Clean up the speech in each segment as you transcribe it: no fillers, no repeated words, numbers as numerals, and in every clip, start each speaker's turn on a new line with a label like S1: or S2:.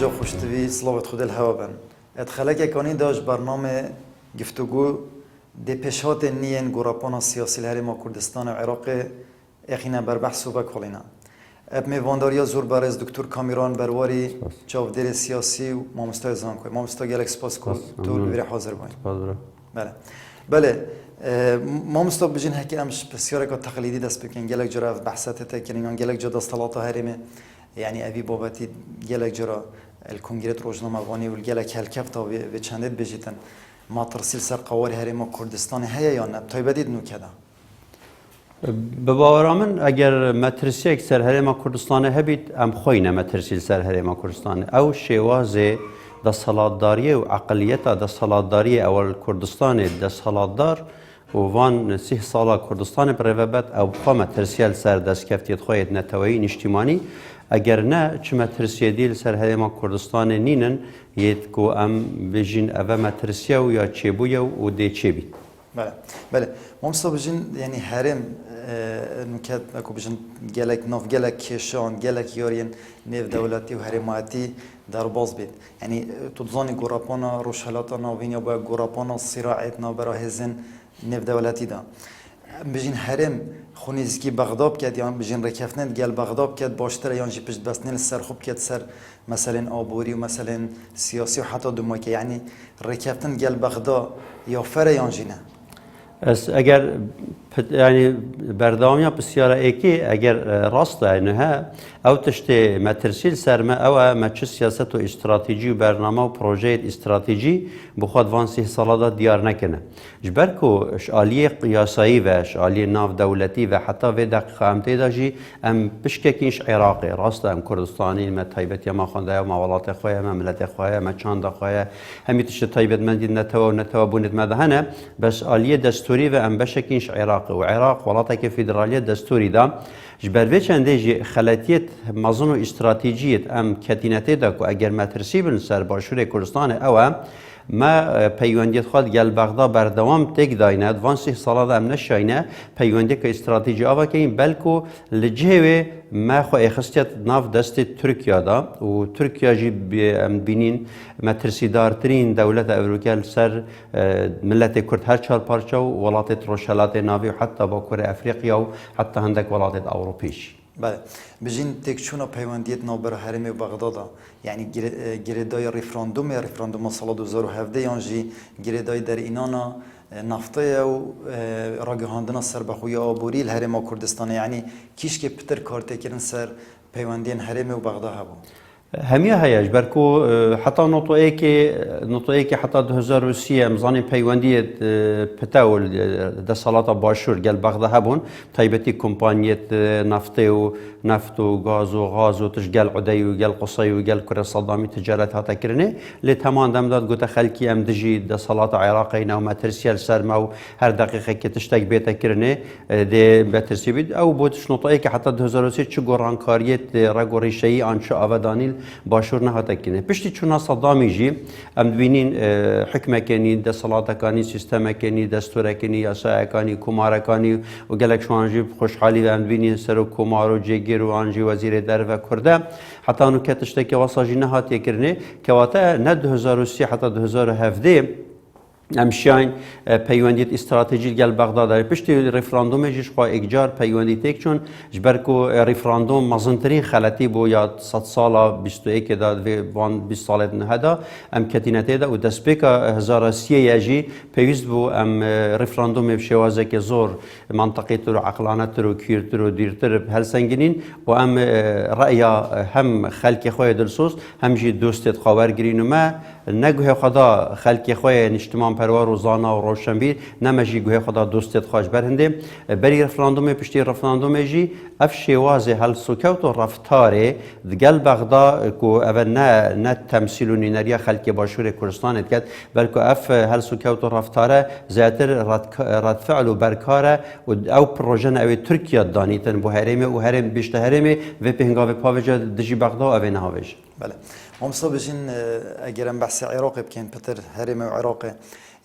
S1: جو خوشتوی صلوات خود الهوا بن ادخلك کنی داشت برنامه گفتگو دی پیشات نین گوراپانا سیاسی الهرم کردستان و عراق اخینا بر بحث و بکلینا اب میوانداریا زور برز دکتر کامیران برواری چاودر سیاسی و مامستای زانکوی مامستا گلک سپاس کن تو بری حاضر باین بله مامستا بجین هکی امش بسیار که تقلیدی دست بکن گلک جرا بحثات تکنیان گلک جدا صلاة هرمه يعني أبي بابتي جلك جرا الكونغرس روجنامة واني والجلك هالكفتا وچندت بجيتن ما ترسيل سر قوار هرم كردستان هيا یا نه طيب بدید نو كذا
S2: بباورامن اگر مترسی اکثر هرم کردستان هبید ام خوینه مترسی سر هرم کردستان او شوازه دا صلاداری و عقلیت دا صلاداری اول کردستان دا صلادار و وان 3 ساله کردستان پروبت او بخوام مترسیل سر دست کفتیت خواهید نتوایی نشتیمانی اگر نه چه مترسیه دیل سر هرم کردستان نینن یت کو ام بجین اوه مترسیه و یا چه بویه و دی چه بید
S1: بله ممسا بجین یعنی هرم نکات اکو بجین گلک ناف گلک کشان گلک یارین نیو دولتی و هرماتی در باز بید یعنی تو ظانی گوراپانا روشهلاتا ناوین یا با گوراپانا صراعت نابرا هزن نیو دولتی دا بجین هرم خونیزکی بغداد کرد یا بجین رکفتن گل بغداد کرد باشتر یا جی پشت بسنل سر خوب کرد سر مثلا آبوری و مثلا سیاسی و حتی دموکه یعنی رکفتن گل بغداد یا فر یا جینه
S2: اگر یعنی بردامی بسیار ایکی اگر راست اینه او تشت مترسیل سرما او مچ سیاست و استراتژی و برنامه و پروژه استراتژی بخواد وان 3 ساله دیار نکنه جبر کو اشعالی قیاسایی و اشعالی ناف دولتی و حتی و دقیقه امتی داجی ام بشککینش عراقی راست ام کردستانی ما تایبت یا ما خونده و مولات خواه ما ملت خواه ما چاند خواه همی تشت تایبت من دید نتوا بوند مدهنه بس آلیه دستوری و ام بشکینش عراقی و عراق ولاته فدرالیه دستوری دا جبر چنده جی خلاتیت مزن و استراتژیت ام کتینته دا کو اگر مترسی بن سر باشور کردستان او ما پیوندیت خود گل بغداد بردوام تک داینه وان 3 ساله دا ام نشاینه پیوندی که استراتژی آوا که این بلکو لجهه ما خو اخستیت ناف دست ترکیه دا و ترکیه جی بینین مترسی دارترین دولت اروپا سر ملت کرد هر 4 پارچه و ولات روشلات ناوی و حتی با کره افریقیا و حتی هندک ولات اروپیش
S1: بله بجین تکچونا پیوندیت نابر هرم بغداد یعنی گردای رفراندوم سال 2017 یانجی گردای در اینانا نفته و راگهاندنا سر بخوی آبوری الهرم کردستان یعنی کیش که پتر کارت کردن سر پیوندین هرم و بغداد هبو
S2: همية هياش بركو حتى نطوئيكي حتى 2003 مزاني بيواندية بتاول دا صلاة باشور قال بغداد هبون طيبتي كومبانية نفط وغاز وغاز وتشقال عدي وقال قصي وقال كرة صدامي تجارات هاتا كرني اللي تمان دمداد قوتا خلكي ام دجي دا صلاة عراقينا وما ترسيال سرما وهر دقيقة كي تشتاق بيتا كرني دي بترسي بيد او بوتش نطوئيكي حتى 2003 چو قرانكارية رقو ريشي انشاء افدانيل باشور نهاتا کنه پشتی چون صدامی جی ام دوینین حکمه کنی دستالات کنی سیستم کنی دستور کنی یاسای کنی کمار کنی و گلک شوانجی خوشحالی و ام دوینین سر و کمار و جگیر و آنجی وزیر در و کرده حتی انو کتشته که واساجی نهاتی کرنه که واتا نه 2003 حتی 2017 امشاین پیوندیت استراتژی گل بغداد داره پشتی رفراندوم جیش خوا اگجار پیوندی تک چون جبرکو رفراندوم مزنترین خلطی بو یا 100 سالا 21 داد و وان 20 سالت نهدا ام کتینته دا و دسپیکا 1030 یجی پیوست بو ام رفراندوم بشوازه که زور منطقی تر و عقلانت تر و کیر تر و دیرتر هل سنگینین و ام رأیا هم خلق خواه دلسوس هم جی دوستت خاور گرین و ما نگوه خدا خلق خواه نشتمان پروار و زانا و روشنبیر نمجی گوه خدا دوستت خواهش برهنده بری رفراندوم پشتی رفراندوم جی اف شوازه هل سوکوت و رفتاره دگل بغداد کو اول نه تمثیل و نینریا خلق باشور کردستان کرد بلکه اف هل سوکوت و رفتاره زیاتر رد فعل و برکاره و او پروژن او ترکیه دانیتن بو هرمه و هرم بیشتر هرمه و پهنگاو پاوجا دجی بغداد او نهاوش
S1: بله ممسا بجین اگرم بحث عراق بکن پتر هرم و عراق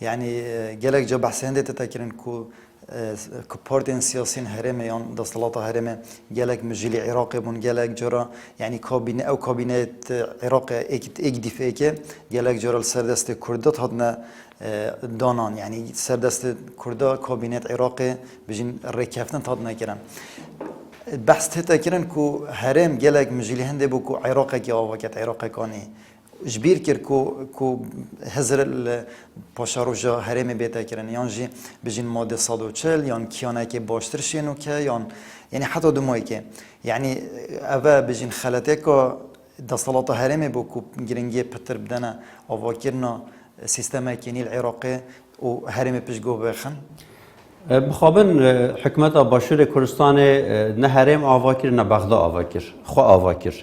S1: يعني جالك جا بحث هندي تتكرن كو بارتين سياسيين هرمه يان دستلاتا هرمه جالك مجلي عراقي بون جالك جرا يعني كابينه او كابينات عراقي اك دفاعي جالك جرا السردست كردات هدنا دانان يعني سردست كردا كابينات عراقي بجين ركفتن هدنا كرم بحث تتكرن كو هرم جالك مجلي هندي بو كو عراقي كي وقت عراقي كاني جبیر کرد کو هزار پاشاروجا هرم بیت کردن یانجی بجین ماده 140 یان کیانه که باشتر شینو که یعنی حتی دمایی که یعنی اول بجین خلطه که دستالات هرم بو کو گرنگی پتر بدنه آواکرنا سیستم کنی العراقی و هرم پیشگو بخن
S2: بخابن حکمت باشور کردستان نه هرم آواکر نه بغداد آواکر خو آواکر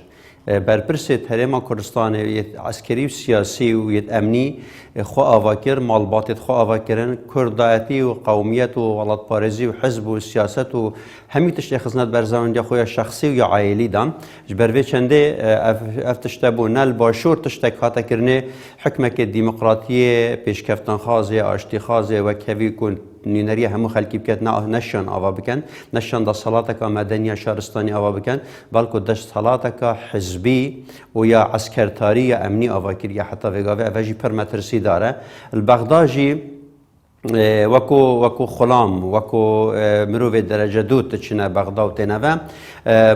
S2: برپرسه هرم کردستان یه عسکری و سیاسی و یه امنی خو آواکر مالبات خو آواکرن کردایتی و قومیت و ولاد پارزی و حزب و سیاست و همی تشت خزنت برزمان یا خوی شخصی و یا عائلی دام جبروی چنده افتشتبو نل باشور تشتک هاتا کرنه حکمک دموکراتی پیشکفتن خازه آشتی خازه و کوی کن نینری همو خلکی بکت نشان آوا بکن نشان دا صلاتک مدنی شهرستانی آوا بکن بلکه دشت صلاتک حزبی و یا عسکرتاری یا امنی آوا کر یا حتی وگاوه اوجی پرمترسی داره البغداجی وكو خلام وكو مروف درجة دوت تشنا بغداد وتنافا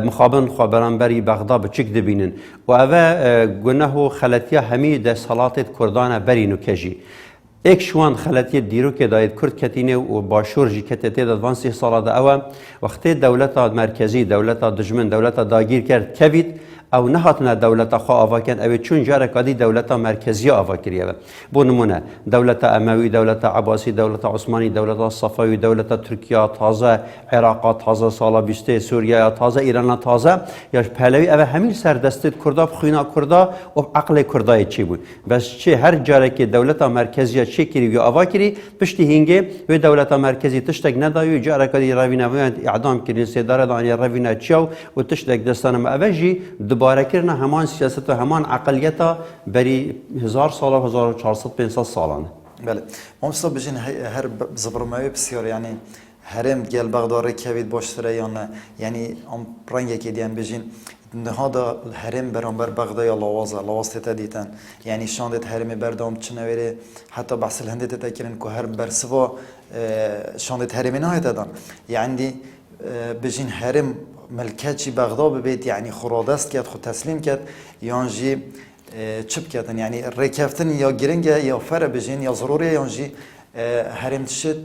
S2: مخابن خبران بري بغداد بتشك دبينن وأبا قلناه خلتيا حميد صلاة كردانا بري نكجي ایک شوان خلطی دیرو که داید کرد کتینه و باشور جی کتیته دادوان 30 ساله دا اوه وقتی دولت مرکزی دولت دجمن دولت داگیر کرد کوید او نهاتنا دولت خوا آوا کن او چون جاره کادی دولت مرکزی آوا کریه بو نمونه دولت اموی دولت عباسی دولت عثمانی دولت صفوی دولت ترکیه تازه عراق تازه سال 20 سوریه تازه ایران تازه یا پهلوی او همین سردست کردا بخوینا کردا و عقل کردای چی بود بس چه هر جاره که دولت مرکزی چی کری یا آوا کری پشتی هنگه و دولت مرکزی تشتک ندایو جاره کادی روینا اعدام کردن سیدار دانی روینا چیو و تشتک دستانم اوجی دوباره کردن همان سیاست و همان عقلیتا بری 1000 سال و 1400 500 سالانه.
S1: بله. ممسا بجین هر زبرمایی بسیار یعنی هرم گل بغداد کوید باشتره یا نه یعنی ام رنگی که دیان بجین نهادا هرم برانبر بغداد یا لواز تدیتن یعنی شاندت هرم بردام چنویره حتی بحث الهندت تکرین که هر برسوا شاندت هرم نه دادن یعنی بجین هرم ملکتی بغداد ببید یعنی خرادست کرد خود تسلیم کرد یانجی چپ کردن یعنی رکفتن یا گرنگه یا فر بجین یا ضروری یانجی هرم تشد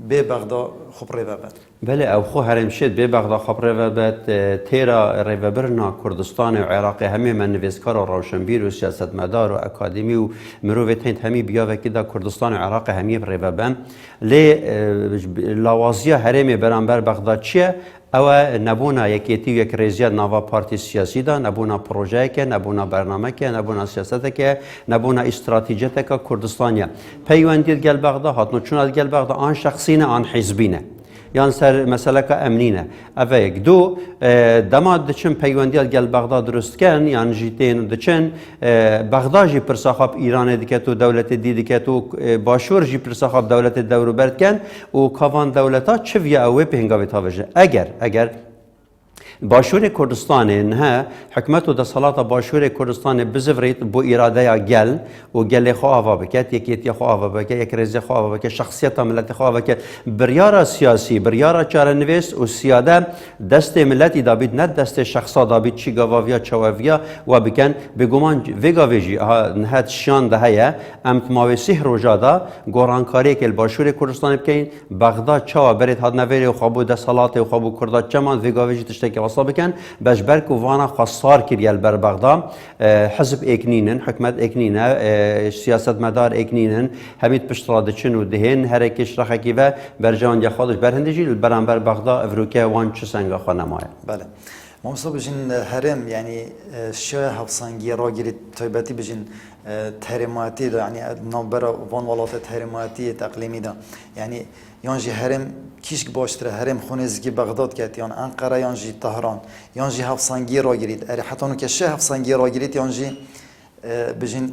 S1: به بغداد خوب روابط
S2: بله او خو هرم شد به بغداد خب روابط تیرا روابرنا کردستان و عراق همه من نویسکار و روشنبیر و سیاستمدار و اکادمی و مروت هند همی بیا و کدا کردستان و عراق همی روابط لی لوازیا هرم برانبر بغداد چیه او نبونا یکیتی و یک ریزیت نوا پارتی سیاسی دا نبونا پروژه که نبونا برنامه که نبونا سیاست که نبونا استراتیجیت که کردستانیا پیوندید گل بغداد هاتنو چون گل بغداد آن شخصینه آن حزبینه یان سر مسئله که امنینه اوه یک دو دماد دچن پیوندیات گل بغداد درست کن یان جیتین دچن بغداد جی پرساخاب ایران دیکت و دولت دیکت و باشور جی پرساخاب دولت دورو برد کن و کاوان دولتا چویا اوه به هنگاوی تاوجه اگر باشور کردستان نه حکمت و دستالات باشور کردستان بزفریت بو اراده گل و گل خواه بکت یکیتی خواه بکت یک رزی خواه بکت شخصیت ملت خواه بکت بریار سیاسی بریار چارنویس و سیاده دست ملتی دابید نه دست شخصا دابید چی گواویا چواویا و بکن بگومان وگاویجی نهت شان دهیه امت ماویسی روجادا گورانکاری که باشور کردستان بکن بغداد چوا برید هاد نویری و خوابو دستالات و خوابو کردات چمان وگاویجی تشتکی وصل بکن باش برک و وانا خسار کریال بر بغداد حزب اکنینن حکمت اکنینه سیاست مدار اکنینن همید پشتراده چن و دهن هر کش رخکی و برجان یا خودش برهندجی برانبر بغداد افروکه وان چه سنگا خانمایه.
S1: بله. ممسو بجین هرم یعنی شای حفصانگی را گیرید تایبتی بجین تحریماتی دا یعنی نوبر وان ولات تحریماتی تقلیمی دا یعنی یانجی هرم کیشک باشتره هرم خونزگی بغداد کت یان انقره یانجی تهران یانجی حفصانگی را گیرید اری حتی اونو که شای حفصانگی را گیرید یانجی بجین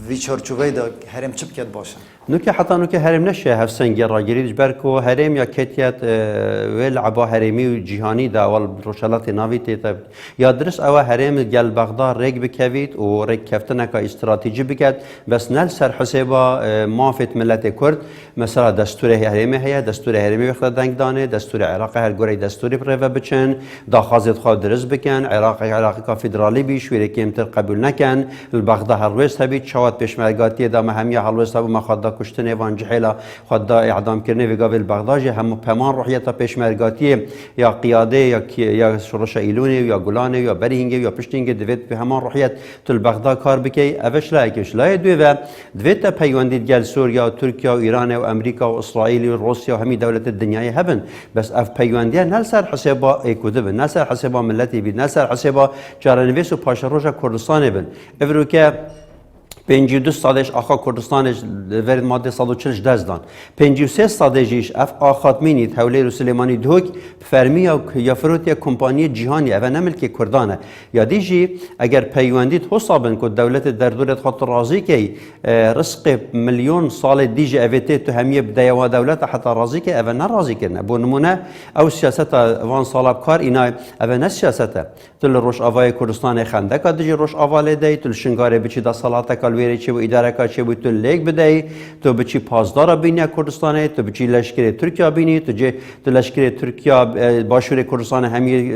S1: وی چارچوبه دا هرم چپ کت باشه
S2: نوكي حتى نوكي هرم نشيا هفسنجي راجري بركو هرم يا كتيات ويل عبا هرمي وجهاني دا والروشالات نافي تيتا يا درس او هرم جل بغداد ريك بكافيت وريك كفتنا كاستراتيجي بكات بس نال سر حسابا مافت ملت كرد مثلا دستور هرمي هي دستور هرمي وقت دنگ دانه دستور عراق هر گوری دستوری پروا بچن دا خازت خود درس بکن عراق کا فدرالی بی شویره کمتر قبول نکن البغداد هر روز هبی چوات پیشمرگاتی دا مهمی هر روز هبو مخدا کشتن وان جحیلا خدا اعدام کردن و قبل بغداد هم پیمان روحیت پیشمرگاتی یا قیاده یا شورش ایلونی یا گلانه یا برینگ یا پشتینگ دوید به همان روحیت تو البغداد کار بکی اوش لا اکش لا دو و دوید تا پیوندید گل سوریا ترکیه و ایران و امریکا و اسرائیل و روسیا و همی دولت دنیای هبن بس اف پیوندی نل سر حسابا ایکوده بن نل سر حسابا ملتی بید نل سر حسابا جارنویس و پاشروژا کردستان بن افرو که 52 سالش آخا کردستانش ورد ماده 140 دزدان 53 سالش اف آخات مینید حوله رو سلیمانی دوک فرمی یا فروتی کمپانی جهانی اوه نملک کردانه یا دیجی اگر پیوندید حسابن که دولت در دولت خاطر راضی که رزق میلیون سال دیجی اوه تو همیه بدایه و دولت حتی راضی که اوه نراضی کرنه بو نمونه او سیاست وان سالب کار اینا اوه نه سیاسته تل روش آوای کردستان خنده که دیجی روش آواله دی تل شنگاره بچی دا صلاته کالویری چه و اداره کا چه و تو لیگ بدهی تو بچی پاسدار بینی کردستانه تو بچی لشکر ترکیه بینی تو لشکر ترکیه باشور کردستان همی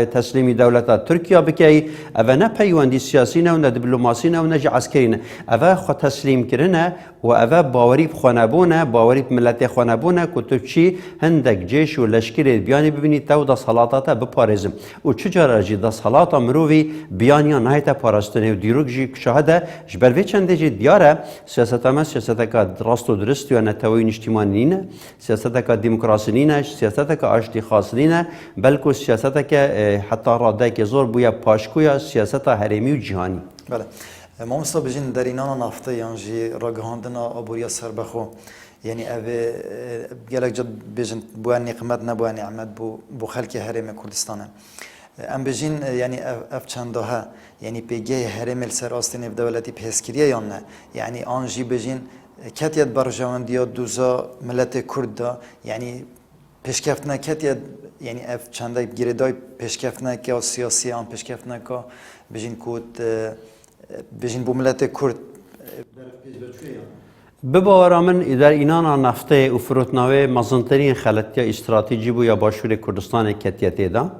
S2: تسلیمی دولت ترکیه بکی اوه نه پیوندی سیاسی نه و نه دیپلماسی نه و نه عسکری نه اوه خود تسلیم کرنه و اوه باوری خانبونه باوری ملت خانبونه که تو چی هندک جیش و لشکر بیانی ببینی تو دا صلاتات بپارزم و چجا جی دا صلات مروی بیانیا نهایت پاراستنه و دیروگ جی شاهده جبروی چنده جی دیاره سیاست ما سیاست که راست و درست و نتوین اجتماعی نه سیاست که دموکراسی نه سیاست که آشتی خاص نه بلکه سیاست که حتی راده که زور بویا پاشکویا سیاست هرمی و جهانی.
S1: بله ما مصطفی بجین در اینان نفته یعنی راگهاندن آبوریا سربخو یعنی اوه گلک جد بجین بو نقمت نبو نعمت بو خلق هرم کردستانه ام بجین یعنی اف چندها یعنی پیگه هرم السر آستین اف دولتی پهسکریه یا نه یعنی آنجی بجین کتیت برجواندیا دوزا ملت کرد دا یعنی پیشکفتنه کتیت یعنی اف چنده گیردای پیشکفتنه که سیاسی آن پیشکفتنه که بجین کود بجین بو ملت کرد
S2: بباور من در اینان نفته و فروتناوی مزنترین خلطی استراتژی بو یا باشور کردستان کتیتی دا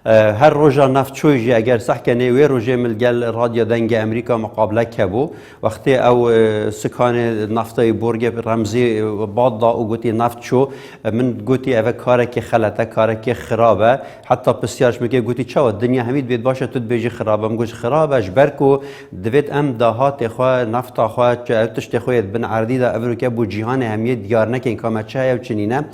S2: هر روزا نفت چویجی اگر صح کنه وی روزه ملگل رادیو دنگ امریکا مقابله کبو وقتی او سکان نفته بورگ رمزی باد دا او گوتی نفت چو من گوتی اوه کاره که خلطه کاره که خرابه حتی پسیارش میگه گوتی چاو دنیا همید بید باشه تو بیجی خرابه مگوش خرابه جبرکو دوید ام دهات خواه نفت خواه تشت خوید بن عردی دا افرو که بو جهان همیه دیار نکن کامه چه و چنینه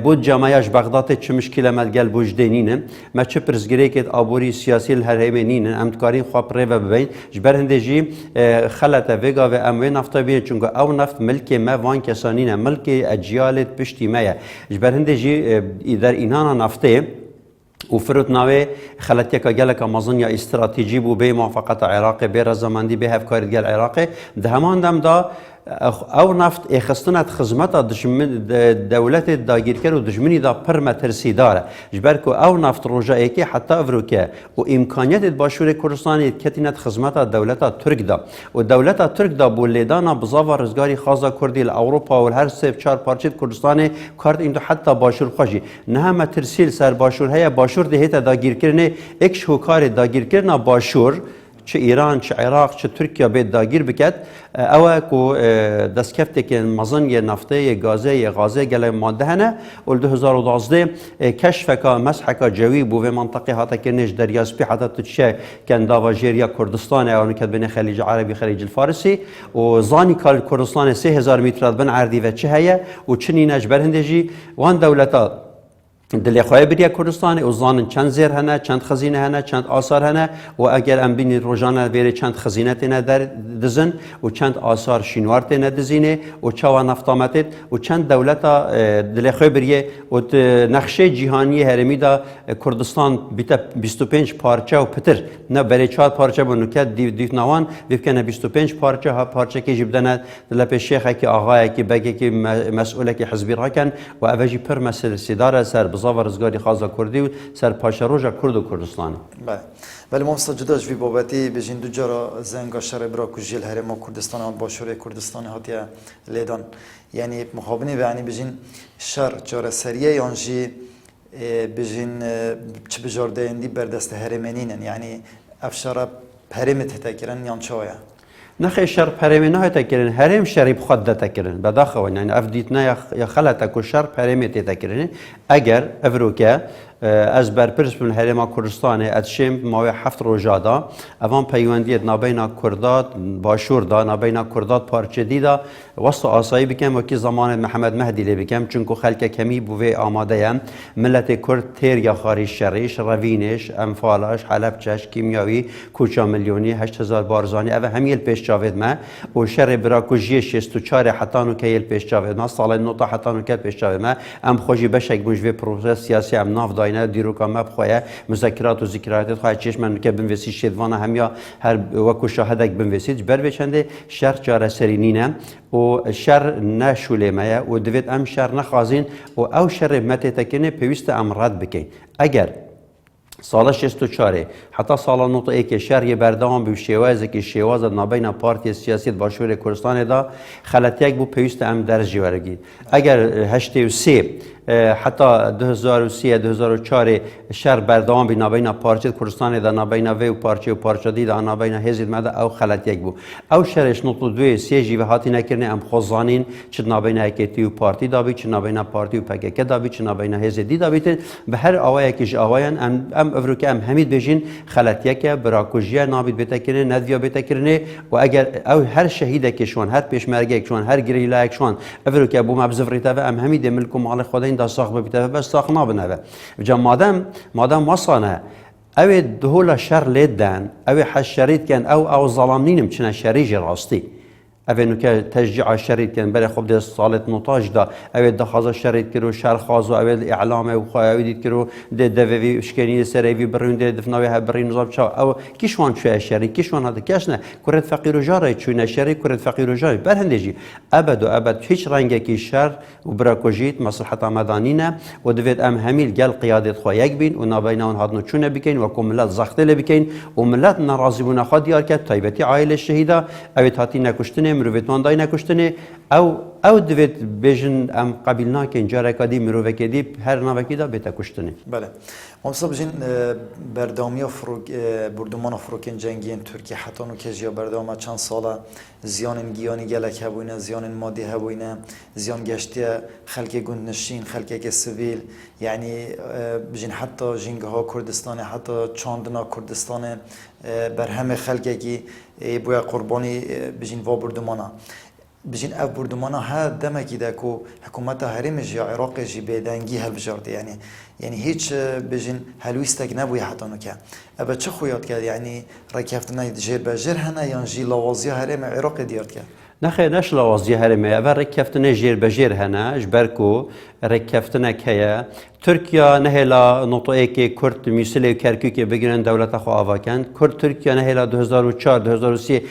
S2: بود جامعهش بغداد چه مشکل ملگل بوجدینینه ما چه پرزگری که آبوری سیاسی الهرمینین امتکارین خواب پریو ببین جبر هندجی خلطه وگا و اموی نفتا بیه چونکه او نفت ملک ما وان کسانینه ملک اجیالت پشتی مایه جبر هندجی در اینان نفته و فرود ناوی خلطی که گلک آمازون یا استراتژی بو به موافقت عراق به رزماندی به هفکاری گل عراق ده همان دم دا او نفت اخستنت خدمت دولت داگیرکر و دشمنی دا پرمترسی داره جبر که او نفت روجایی که حتی افرو که و امکانیت باشور کردستانی کتینت خدمت دولت ترک دا و دولت ترک دا بولیدانا بزاوا رزگاری خازا کردی اروپا و هر سه چهار پارچه کردستانی کارت این حتی باشور خوشی نه هم ترسیل سر باشور های باشور دهیت داگیرکرنه اکش هوکار داگیرکرنا باشور چه ایران چه عراق چه ترکیه بید داگیر بکد اوه کو دستکفته که مزن یه نفته یه گازه یه غازه گله ماده هنه و 2012 کشف که مسح که جوی بو و منطقه هاتا که نش دریاسپی حتی تچه کن داوا جیریا کردستان اونو کد بین خلیج عربی خلیج الفارسی و زانی کال کردستان 3000 متر بن عردی و چه هیا و چنین اجبر هندجی وان دولتا دلی خواه بریا کردستان و زانن چند زیر هنه چند خزینه هنه چند آثار هنه و اگر ام بینی روزانه بیره چند خزینه تینه در دزن و چند آثار شینوار تینه دزینه و چاوا نفتامتت و چند دولتا دلی خواه بریه و نقشه جهانی هرمی دا کردستان بیتا 25 پارچه و پتر نه برای 4 پارچه بونو که دیف نوان بکنه 25 پارچه ها پارچه که جبدنه دل پیش شیخه که آقای که بگه که مسئوله که حزبی را کن و اوجی پر مسئله سیدار سر بزاور رزگاری خازا کردی و سر پاش روژا کرد و کردستان.
S1: بله. ولی ما جداش وی بابتی بجین دو جارا زنگا شر برا کجیل هرم کردستان و باشور کردستان هاتیا لیدان. یعنی مخابنی و یعنی بجین شر جار سریه یانجی بجین چه بجارده اندی بردست هرمنینن یعنی افشار هرمت تکرن یان چایا.
S2: نخی شر پرمی نه تکرین هرم شریب خود تکرین بداخل یعنی افدیت نه یا خلات کو شر پرمی تکرین اگر افروکه از برپرس من هرم کردستان ادشم ماوی 7 روزادا اوان پیوندیت نابین کردات باشور دا نابین کردات پارچه دیدا وسط آسایی بکم و کی زمان محمد مهدی لی بکم چونکو خلک کمی بوی آماده ام ملت کرد تیر یا خاری شریش روینش انفالاش حلبچش کیمیاوی کوچا میلیونی 8000 بارزانی اوه همیل پیش جاوید ما و شر براکوژی 64 حتانو کیل پیش جاوید ما سال نوتا حتانو کیل پیش جاوید ما ام خوشی بشک بوجوی پروسه سیاسی ام ناف داینه دیروکا ما بخواه مذاکرات و ذکرات خواهد چشم که بنویسی شدوانه هم یا هر وکو شاهدک بنویسید بر بچنده شر جاره سرینینه و شر نشوله مایه و دوید ام شر نخوازین و او شر مته تکنه پیوست ام رد بکن اگر سال 64 حتی سال نوت که شهر بردام به شواز که شواز نابین پارتی سیاسی باشور کردستان دا خلطیک بو پیوست ام درجه ورگی اگر 83 حتی 2003 2004 شهر بردام به نابین پارتی کردستان دا نابین و پارچه دی دا نابین حزب مده او خلطیک بو او شهرش نوت 2 سیجی و هاتی نکرنه ام خوزانین چه نابین اکتی و پارتی دا بی چه نابین پارتی و پکک دا بی چه نابین حزب دی دا بیتن به هر آوای کش آوایان ام افروکه ام همید بجین خلطیه که براکوژیا نابید بتکرنه ندویا بتکرنه و اگر او هر شهیده که شون هر پیشمرگه که شون هر گریلا که شون افروکه بو مبزفریته و ام همید ملک و مال خدا این دا ساخ ببیته بس ساخ نابنه و جا مادام وصانه او دهول شر لیدن او حشرید کن او ظلام نینم چنه شریج راستی اوه که تشجیع شرید کن برای خوب دست سالت نوتاج دا اوه دخوازه شرید کرو شرخاز و اوه اعلامه و خواه اوه دید کرو دوی اشکنی سریوی برون ده دفناوی ها برین نظام چاو او کشوان چوه شرید کشوان هاده کش نه کرد فقیر و جاره چوینه شرید کرد فقیر و جاره برهنده جی ابد و ابد هیچ رنگه که شر و براکوژیت مصلحت مدانینه و دوید ام همیل گل قیادت خواه یک بین و نابین اون هادنو چونه بکن و که ملت زخته لبکن و ملت نرازی بونه خواه دیار کرد تایبتی عائل شهیده اوه تاتی نکشتنه مروفت دای نکشتنه او دوید بیشن ام قبیل ناکن جاره کدی مروفت کدی هر نوکی دا بیت کشتنه.
S1: بله. امسا بجین بردامی بردمان فروکن جنگین ترکیه حتی نکجیا بردام چند ساله زیان گیانی گلک هبوینه زیان مادی هبوینه زیان گشتی خلک گندنشین خلک سویل یعنی بجین حتی جنگ ها کردستان حتی چاندنا کردستان بر همه خلکی که بویا قربانی بجین و بردمانا بجین اف بردمانا ها دمکی ده که حکومت هرمش یا عراق جی بدنگی هل بجارده یعنی هیچ بجین هلویستک نبوی حتی نکه اما چه خویاد کرد یعنی رکفتنه جیر بجیر هنه یا جی لوازی هرم عراق دیارد کرد
S2: نخیر نش لوازی هرمه اول رکفتنه جیر بجیر هنه جبرکو رکفتنه که ترکیه نهلا نقطه که کرد میسله و کرکوک بگیرن دولت خو آواکن کرد ترکیه نهلا 2004 2003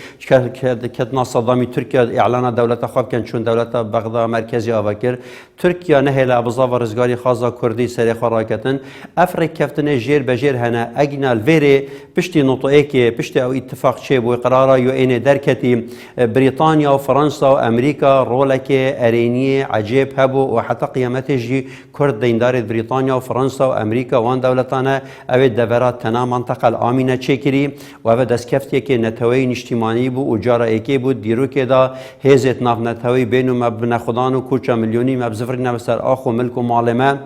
S2: کتنا صدامی ترکیه اعلان دولت خو کن چون دولت بغداد مرکزی آواکر ترکیه نهلا بزاو رزگاری خازا کردی سری خراکتن افریق کفتن جیر بجیر هنه اجنال ویری پشتی نقطه که پشتی او اتفاق چه بو قرار یو این درکتی بریتانیا و فرانسا و امریکا رولک ارینی عجیب هبو و حتی قیامت جی کرد دیندار بریتانیا و فرانسا و امریکا وان دولتانه اوه دورات تنا منطقه الامینه چکری و اوه دستکفتی که نتوی نشتیمانی بو و جارا ایکی بود دیرو که دا هیزت ناف نتوی بینو مبنه خدان و کوچا میلیونی مبزفری نبستر آخو ملک و معلمه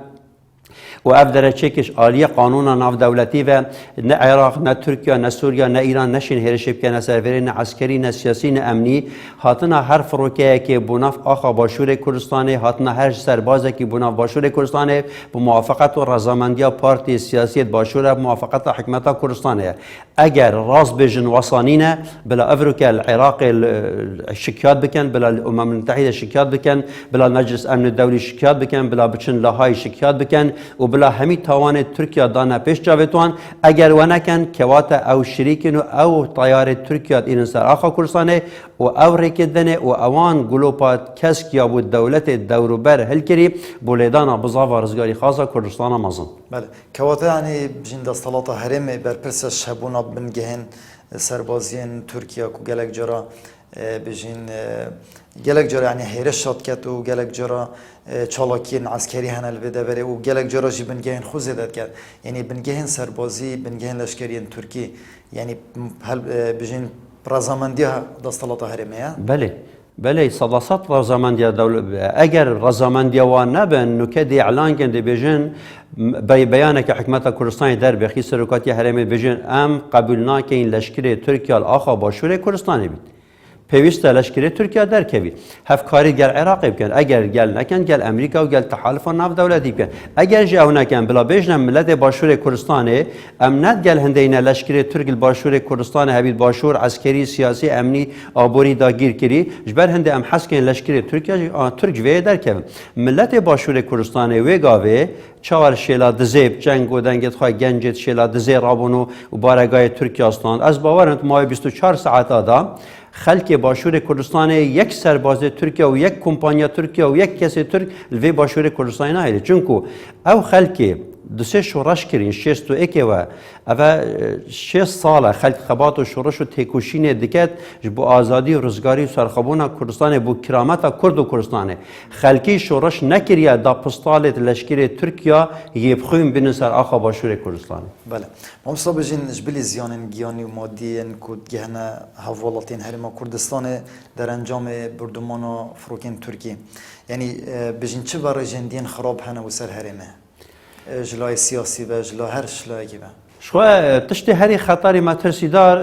S2: و اف درچکش آلیه قانون ناف دولتی و نه عراق نه ترکیه نه سوریا نه ایران نشین هرشی بکن نه سروری نه عسکری نه سیاسی نه امنی هاتنا هر فروکه که بناف آخا باشور کردستان هاتنا هر سربازه که بناف باشور کردستان به موافقت و رضامندی پارتی سیاسی باشور موافقت حکمت کردستان اگر راز بجن وصانینه بلا افروکه العراق شکایت بکن بلا الامم المتحده شکایت بکن بلا مجلس امن الدولی شکایت بکن بلا بچن لاهای شکایت بکن و بلا همی توان ترکیه دانا پیش جاوتوان اگر ونکن کوات او شریکن او طیار ترکیه این سر آخا کردستانه و او ریکدنه و اوان گلوپات کسک یا بود دولت دوروبر هل کری بولیدانا بزاوا رزگاری خاصا کردستان مازن
S1: بله کوات یعنی بجین دستالات هرم برپرس شبونا بنگهن سربازین ترکیه کو گلک جرا بجین گلک جرا یعنی هیرش شاد کت و گلک جرا چالاکین عسکری هنل بده بره و گلک جرا جی بنگهن خوزه داد کرد یعنی بنگهن سربازی بنگهن لشکریین ترکی یعنی هل بجین رضامندی دستالات هرمه
S2: بله صداصت رضامندی دولت اگر رضامندی وان نبن نکدی اعلان کنده بجن بیانه که حکمت کردستان در بخی سرکاتی هرمه بجن ام قبول ناکین لشکری ترکیه آخا باشور کردستانی بید پیوسته لشکری ترکیه در کوی هفکاری گل عراق بکن اگر گل نکن گل امریکا و گل تحالف ناف دولتی بکن اگر جاو نکن بلا بجنم ملت باشور کردستان امنت گل هندین لشکری ترک باشور کردستان هبید باشور عسکری سیاسی امنی آبوری داگیر کری جبر هند ام حسکن لشکری ترکیه ترک وی در کوی ملت باشور کردستان وی گاوه چهار شیلا دزیب جنگ و دنگت خواه گنجت شیلا دزی رابونو و بارگاه ترکیه استان از باورند ماه 24 ساعت آدم خلک باشور کردستان یک سرباز ترکیه و یک کمپانی ترکیه و یک کسی ترک لوی باشور کردستان نهیده چونکو او خلک دوسه شورش کرین 61 و اوه 6 ساله خلک خبات و شورش و تکوشین دکت بو آزادی و رزگاری و سرخبون کردستان بو کرامت کرد و کردستان خلکی شورش نکریه دا پستالت لشکر ترکیه یبخویم بین سر آخا باشور کردستان
S1: بله ممسا بجین جبلی زیانین گیانی و مادیین کود گهنه حوالاتین هرما کردستان در انجام بردمان و فروکین ترکی یعنی بجین چه برای جندین خراب هنه و سر هرمه جلای سیاسی و جلای هر جلای گیبه
S2: شو تشتی هری خطری مترسیدار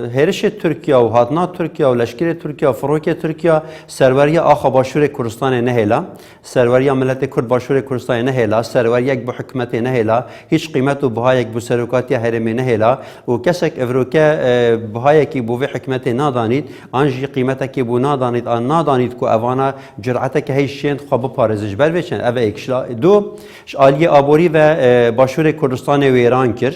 S2: هرش ترکیه و هاتنا ترکیه و لشکر ترکیه و فروک ترکیه سروری آخا باشور کردستان نهیلا سروری ملت کرد باشور کردستان نهیلا سروری یک به حکمت نهیلا هیچ قیمت و بهای یک بسرکاتی هرمی نهیلا و کسک افروکه بهای کی بوی حکمت نادانید آنجی قیمت کی بو نادانید آن نادانید کو اوانا جرأت که هیچ شند خواب پارزش بر بچن اوه اکشلا دو آلی آبوری و باشور کردستان ویران کرد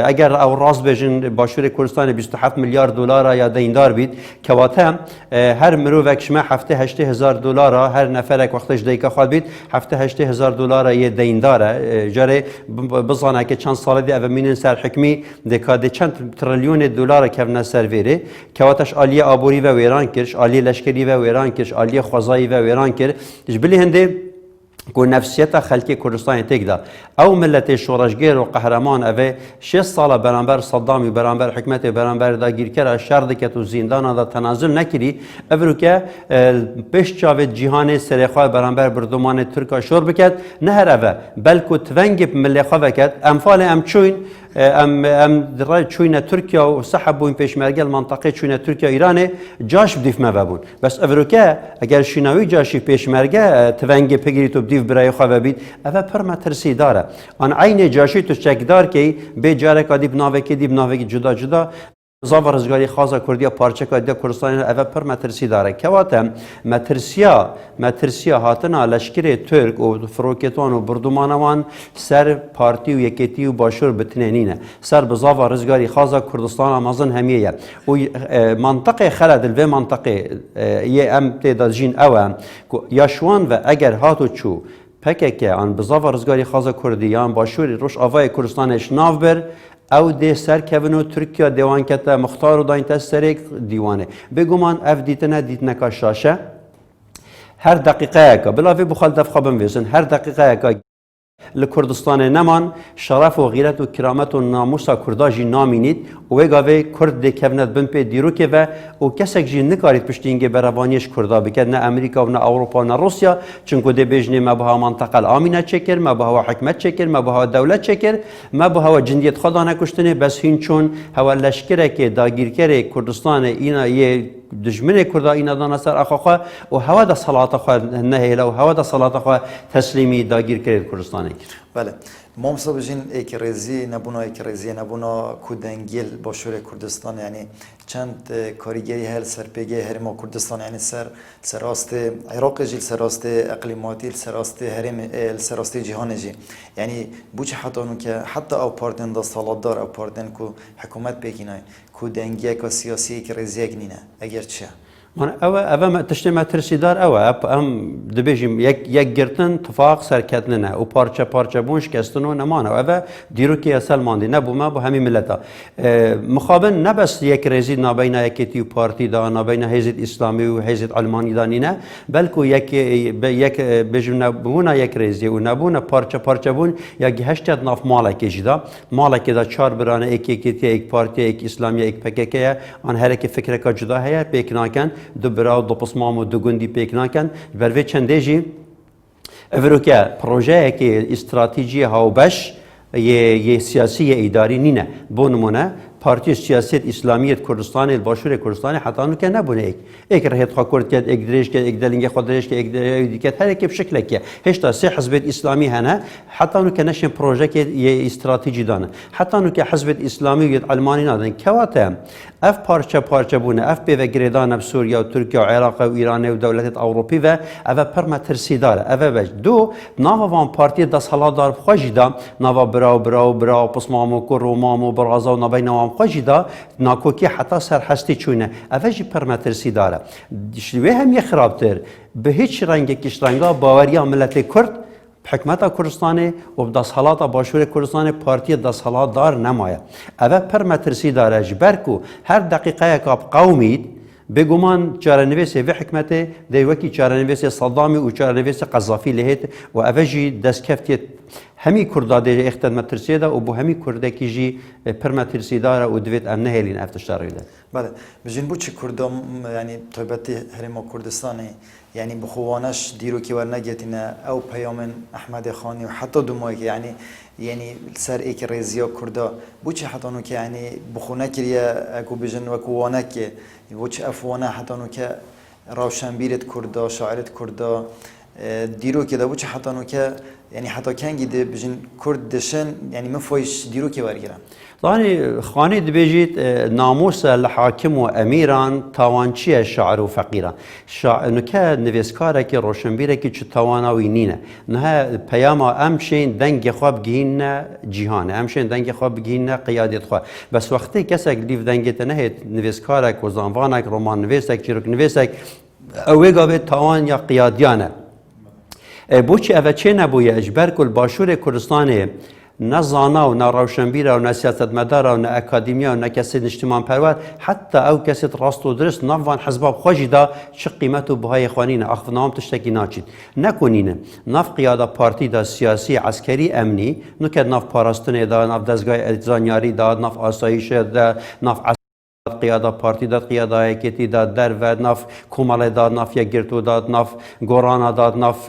S2: اگر او راست بجن باشور کردستان 27 میلیارد دلار یا دیندار بید که واته هر مروفک شما هفته 80,000 دلار هر نفرک وقتش دیگه خواهد بید هفته 80,000 دلار یه دینداره جاره بزانه که چند سال دی اومینن سر حکمی دکاده چند تریلیون دلار که نسر ویره که واتش آلیه آبوری و ویران کرش آلیه لشکری و ویران کرش آلیه خوازایی و ویران کرد جبلی هنده کو نفسیت خلکی کردستان تکدا او ملت شورشگر و قهرمان اوه 6 سال برانبر صدامی برانبر حکمت برانبر داگیر کرد شر دکت و زندان دا تنازل نکری افرو که پیش چاوت جهان سرخواه برانبر بردمان ترکا شور بکد نه هر اوه بلکو تونگب ملخواه بکد امفال ام چوین ام درای چوینه ترکیه و سحب بوین پیشمرگل منطقه چوینه ترکیه ایران جاش بدیف مبابون بس افروکه اگر شناوی جاشی پیشمرگه تونگی پگیری تو بدیف برای خواه بید اوه پر مترسی داره آن عین جاشی تو چکدار که به جاره که دیب ناوه که جدا جدا زاور رزگاری خاصه کردیا پارچه کردیا کردستان اوه پر مترسی داره که واتم مترسیا هاتنا لشکر ترک و فروکتان و بردمانوان سر پارتی و یکیتی و باشور بتنینه سر بزاور رزگاری خاصه کردستان آمازن همیه و منطقه خلد و منطقه یه ام تدازجین اوه یا شوان و اگر هاتو چو پکه آن بزاور رزگاری خاصه کردیان باشور روش آوای کردستانش ناو بر او ده سر کونو ترکیه دیوان کتا مختار و داین تسریک دیوانه بگومان اف دیتنه که شاشه هر دقیقه که بلا وی بخال دفخه بمویزن هر دقیقه که لکردستان نمان شرف و غیرت و کرامت و ناموس کرداجی نامینید و وگاوی کرد دکفنت بمپی دیروکه و کسک جی نکارید پشتینگه برابانیش کردا بکد نه امریکا و نه اروپا و نه روسیا چونکه ده بجنه ما بها منطقه الامنه چکر ما بها حکمت چکر ما بها دولت چکر ما بها جندیت خدا نکشتنه بس هین چون هوا لشکره که داگیرکره کردستان اینا یه دجمن کردا اینا دانا سر اخوخا و هوا دا صلاة خوا نهیلا و هوا دا صلاة خوا تسلیمی داگیر کرد کردستان اکر
S1: بله ما مصاب جین اکرزی نبونا اکرزی نبونا کودنگیل باشور کردستان یعنی چند کاریگری هل سرپیگی هرما کردستان یعنی سراست عراق جیل سراست اقلیماتی سراست هرم سراست جهان جی یعنی بوچ حتی اون که حتی او پاردن دا سالادار او پاردن کو حکومت بگینای کودنگی که سیاسی اکرزی اگنینه اگر چه
S2: من أوا تشتمه ترسيدار أوا أم دبيجم يك جرتن اتفاق سركتنا و پارچه بونش كستنو نمانا أوا ديروكي سلمان دي نبو ما بو همي ملتا مخابن نبس يك رزيد نابين يكتي و بارتي دا نابين حزب إسلامي و حزب علماني دانينا بلكو يك بيجم نبونا يك رزي و نبونا پارچه بون يك هشتاد ناف مالك جدا مالك دا چار برانه اك بارتي اك إسلامي اك پككيا عن هرك فكرك جدا هيا بيكناكن دو براو دو پسمام و دو گندی پیک نکن بروی چنده جی افروکه پروژه که استراتژی هاوبش یه سیاسی اداری نینه بونمونه پارتی سیاست اسلامیت کردستان الباشور کردستان حتی انو که نبونه ایک رهت خا کرد که ایک دریش که ایک دلنگ خودش که ایک دیگه هر کی بشکل که هشتا سه حزب اسلامی هنه حتی انو که نشن پروژه که یه استراتژی دانه حتی انو که حزب اسلامی و علمانی نادن کواته اف پارچه بونه اف به گریدان سوریا و ترکیه و عراق و ایران و دولت اروپی و اف پرما ترسیدار اف بج دو ناوان پارتی دست حالدار خوجیدا ناوا براو پسمامو کرومامو برازا و نبینام خوجیدا ناکوکی حتی سرحستی چونه اف جی پرما ترسیداره شوی هم یه خرابتر به هیچ رنگ کش رنگا باوریا ملت کرد حکمت کردستان و دستحالات باشور کردستان پارتی دستحالات دار نمایه. اوه پرمترسی داره جبرکو هر دقیقه یک قومید بگمان چارنویس و حکمت دیوکی چارنویس صدامی و چارنویس قذافی لهت و اوه جی دست کفتیت همی کرداده اختد مترسی ده و بو همی کرده کی جی پرمترسی داره و دوید ام نهلین افتشتاری ده.
S1: بله بجین بو چه کردم یعنی طیبتی هرما کردستانی یعنی بخوانش دیرو که ورنگتینه او پیام احمد خانی و حتی دومایی که یعنی سر ایک رزیا کردا بوچه حتی نو که یعنی بخونه کریه اکو بجن و کوانه که بوچه افوانه حتی نو که روشنبیرت کردا شاعرت کردا دیرو که دا بوچه حتی نو که یعنی حتی کنگی ده بجن کرد دشن یعنی مفایش دیرو که ورگیرن
S2: طاني خاني دبيجيت ناموس الحاكم واميران تاوانشي شاعر وفقيرا نكا نفيسكارك روشنبيرك چ تاواناوي نينه نها بياما امشين دنگ خواب گهين جهان امشين دنگ خواب گهين قيادت خو بس وقتي كسك ليف دنگت نه نفيسكارك وزانوانك رومان نويسك چيرك نويسك اويگاوي تاوان يا قياديانه بوچ اوچه نبويه اجبر كل باشور كردستان نه زانا و نه روشنبیر و نه سیاستمدار و نه اکادمیا و نه کسی اجتماع پرور حتی او کسی راست و درست نوان حزب خوشی دا چه قیمت و بهای خوانینه اخف نام تشتکی ناچید نکنینه نف قیاده پارتی دا سیاسی عسکری امنی نکد نف پاراستنه دا نف دزگاه زانیاری دا نف آسایش دا نف قیاده پارتی داد قیاده ایکتی داد در و نف کمال داد نف یک گرتو داد نف گورانا داد نف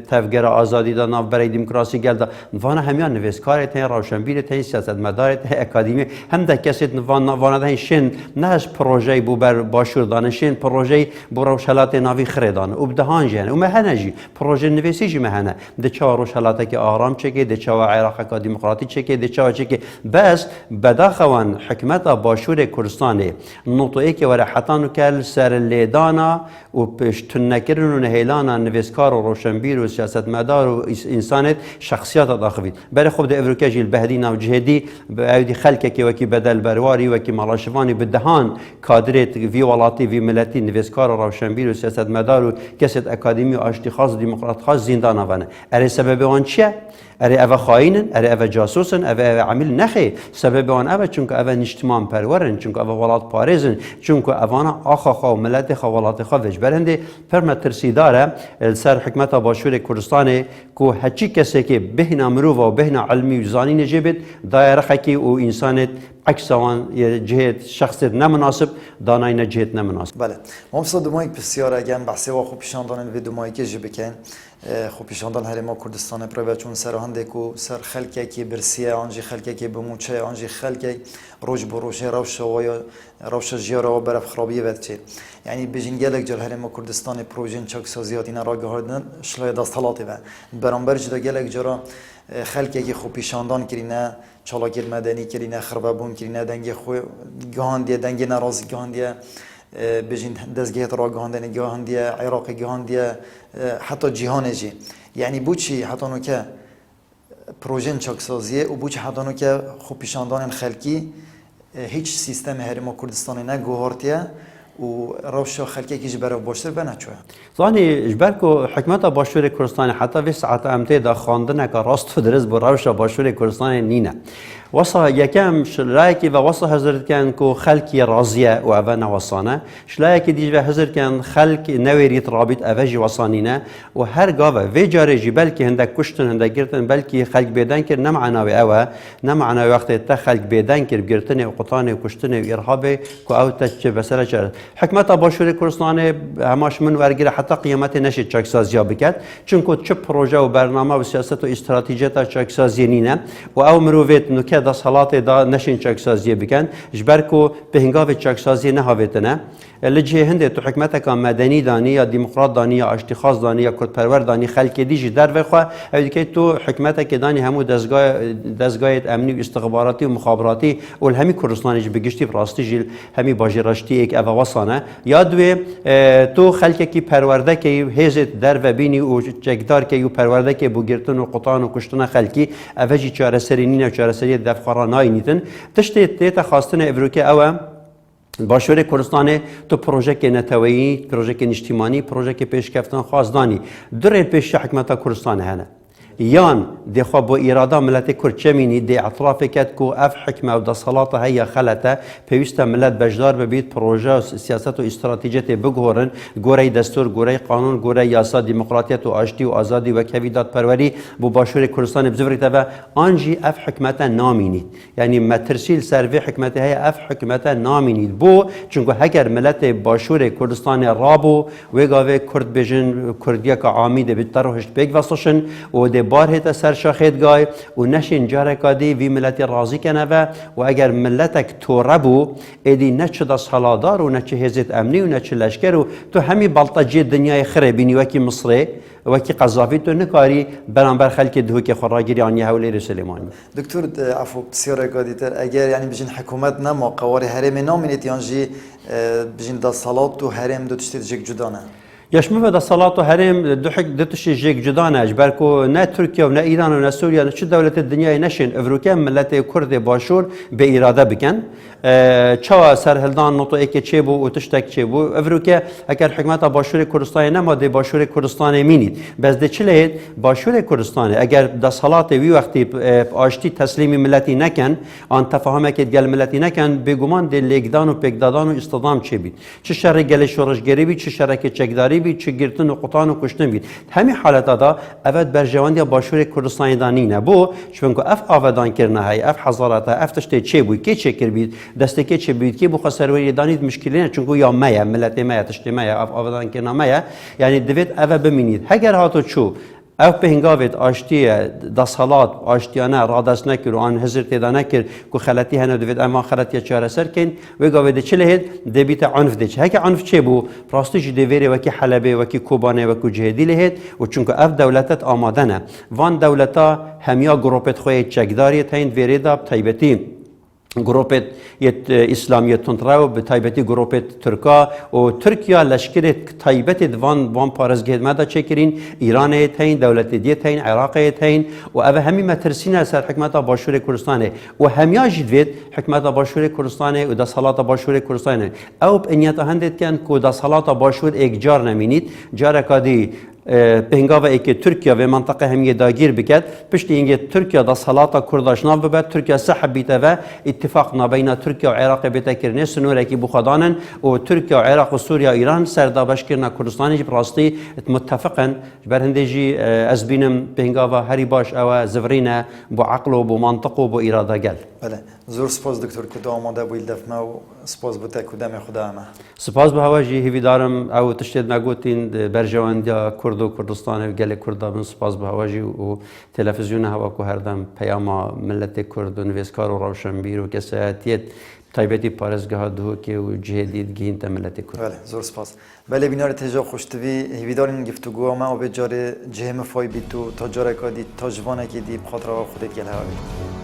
S2: تفگر آزادی داد نف برای دموکراسی گل داد وانا همیان نویسکار تین روشنبیر تین سیاستمدار تین اکادمی هم ده کسی وانا ده شن نهش پروژه بو بر باشور دانه شن پروژه بو روشلات ناوی خریدان و بدهان جن و مهنه جی پروژه نویسی جی مهنه ده چه روشلات که آرام چکه ده چه عراق که دموکراتی چکه ده چه بس بداخوان حکمت باشور کردستان نقطه که وره حتانو کل سر لیدانا و پشتن نکرن و نهیلانا نویسکار و روشنبیر و سیاستمدار و انسانت شخصیات داخوید برای خوب ده افروکه جیل بهدی و جهدی باودی خلکه که وکی بدل برواری وکی مالاشوانی بدهان کادرت وی ولاتی وی ملتی نویسکار و روشنبیر و سیاستمدار و کسیت اکادمی و اشتی خاص دموکرات خاص زندان آونه اره سبب آن چیه؟ اری اوا خائنن اری اوا جاسوسن اوا عامل نخی سبب آن اوا چون که اوا نشتمان پرورن چون که اوا ولات پارزن چون که اوانا آخا خو ملت خو ولات خو وج برنده فرما ترسی داره سر حکمت باشور کردستان کو هچی کسی که بهنا مرو و بهنا علمی و زانی نجبت دایره خکی و انسانت عکس آن جهت شخص نمناسب دانای جهت نمناسب.
S1: بله. ممسا دومایی بسیار اگه بحثی و خوب پیشاندان و دومایی که جبکن خوب پیشاندان هرما کردستان پرو چون سر هنده کو سر خلقی که برسیه آنجی خلقی که بموچه آنجی خلقی روش بروشه روش و یا روش جیاره و برف خرابیه ودچه یعنی بجین گلک جل هرما کردستان پروژن چاک سازیات اینا را گهردن شلای دستالاتی و برانبر جدا گلک جرا خلقی که خوب پیشاندان کرینه چالاکیر مدنی کرینه خرابون کرینه دنگ خو گاندیه دنگ ناراضی گاندیه بجین دزگیت را گاندنی گاندیه عراق گاندیه حتی جهان جی یعنی بوچی حتی نو که پروژن چاکسازیه و بوچی حتی نو که خوب پیشاندان خلقی هیچ سیستم هرما کردستان نگوهارتیه و روش خلقی کیش برای باشتر بنچوه.
S2: زانی جبرکو حکمت باشور کردستان حتی وی ساعت امته دا خواندن که راست و درست با روش باشور کردستان نینه. وصا یکم شلایکی و وصا حضرت کن کو خلقی راضیه و اوه نوصانه شلایکی دیج و حضرت کن خلق نویریت رابط اوه جی وصانینه و هر گاوه وی جاره جی بلکه هنده کشتن هنده گرتن بلکه خلق بیدن کر نمعناوی اوه نمعناوی وقتی تا خلق بیدن کر گرتن و قطان و کشتن و ارهابه که او تا بسره چرد حکمت باشور کردستان هماش من ورگیره حتی قیامت نشید چاکسازی بکد چون که چه پروژه و برنامه و سیاست و استراتژی چاکسازی نینه و او مروفیت نکه دا صلات دا نشین چاکسازی بکن جبرکو به هنگاو چاکسازی نهاویتنه لجه هنده تو حکمت که مدنی دانی یا دموکرات دانی یا اشتخاص دانی یا کردپرور دانی خلق دیجی در وخوا اولی که تو حکمت که دانی همو دستگاه امنی و استخباراتی و مخابراتی و همی کردستانی جی بگشتی فراستی جیل همی باجی رشتی ایک اواسانه یادوی تو خلق کی پرورده که هزت در و بینی و چکدار که یو پرورده که بو گرتن و قطان و کشتن خلقی اوجی چاره سری نینه چاره سری دفخارا ناینیتن تشتی تیتا خواستن افروکه اوه باشور کردستان تو پروژه که نتویی، پروژه که اجتماعی، پروژه که پیشکفتن خواستانی در پیش حکمت کردستان هنه. یان دخوا با اراده ملت کرد چه مینی دی اطراف کد کو اف حکمه و دستالات هیا خلطه پیوسته ملت بجدار ببید پروژه و سیاست و استراتژیت بگهورن گوره دستور گوره قانون گوره یاسا دموکراتیت و آشتی و آزادی و کویدات پروری بو باشور کردستان بزرگت و آنجی اف حکمت نامینید یعنی مترسیل سروی حکمت هیا اف حکمت نامینید بو چونکه هگر ملت باشور کردستان رابو وگاوه کرد بجن کردیا که عامیده بیتروهشت بگ واسشن و بار هتا سر شاخید گای و نشین جاره کادی وی ملت راضی کنه و اگر ملتک توربو ایدی نچه دا سالادار و نچه هزت امنی و نچه لشکر و تو همی بلطجی دنیای خره بینی وکی مصره وکی قذافی تو نکاری برانبر خلک دهو که خراگیری آنی حولی سلیمانی
S1: دکتور عفو بسیار کادی تر اگر یعنی بجین حکومت نما قوار حرم نامینیت یانجی بجین دا سالات تو حرم دو تشتید جک جدانه
S2: يشمل هذا صلاة وحرم دتش جيك جدانا جبركو نا تركيا ونا إيران ونا سوريا شو دولة الدنيا نشن أفريقيا ملت كرد باشور بإرادة بكن چوا سر هلدان نطو ایک چیبو و تشتک چیبو افریقا اگر حکمت باشور کردستان نماده باشور کردستان مینید بس ده چله باشور کردستان اگر ده صلات وی وقتی آشتی تسلیمی ملتی نکن آن تفاهم که گل ملتی نکن بگمان ده لگدان و پگدادان و استدام چی بید چه شر گل شورشگری بید چه شر که چکداری بید چه گرتن و قطان و کشتن بید همین حالت دا اول برجواندی باشور کردستان دانی نبو چون که اف آودان کرنه های اف حضارت اف تشته چی بود کی چه کر بید دسته که چه بید که بخوا سروری دانید مشکلی نه چون یا مایا ملت مایا تشتی مایا آودان که نمایا یعنی دوید اوه ببینید اگر هاتو چو او به هنگاوید آشتی دستالات آشتیانه رادست نکر و آن هزر تیدا نکر که خلطی هنو دوید اما خلطی چهار سر کن و گاوید چه لهید دبیت عنف دیچ هک عنف چه بو راستش دویره وکی حلبه وکی کوبانه وکی جهدی لهید و چونکه اف دولتت آماده نه وان دولتا همیا گروپت خوی چکداری تاین ویره داب تایبتی گروپت اسلامیت تندرو به تایبتی گروپت ترکا و ترکیا لشکر تایبت وان پارزگید ماده چکرین ایران تاین دولت دی تاین عراق تاین و اوه همی مترسین سر حکمت باشور کردستان و همیا جدوید حکمت باشور کردستان و دستالات باشور کردستان او بنیت هندید کن که دستالات باشور یک جار نمینید جار کادی پهنگاوه ای که ترکیه و منطقه همیه داگیر بکد پشت اینگه ترکیه دا صلاتا کرداش ناو ببد ترکیه سحب بیته و اتفاق نابین ترکیه و عراق بیته کرنه سنوره کی بخدانن و ترکیه و عراق و سوریا و ایران سردابش کرنا کردستانی جی براستی متفقن بر هندجی از بینم پهنگاوه هری باش او زورینه بو عقل و بو منطق و بو اراده گل.
S1: بله زور سپاس دکتر کدام آماده بویل دفمه و سپاس بوده کدام خدا ما.
S2: سپاس به هواجی هیوی دارم او تشتید نگوتین برجواندیا کرد و کردستان و گل کردا من سپاس به هواجی و تلویزیون هوا کو هردم پیام ملت کرد و نویسکار و روشنبیر و کساتیت تایبتی پارزگاه دو که و جهدید گین ملت کرد.
S1: بله زور سپاس. بله بینار تجا خوشتوی هیوی دارین گفتگو ما و به جار جهم فای بیتو تا جاره کادی تا جوانه که دی بخاطر خودت گل هوا.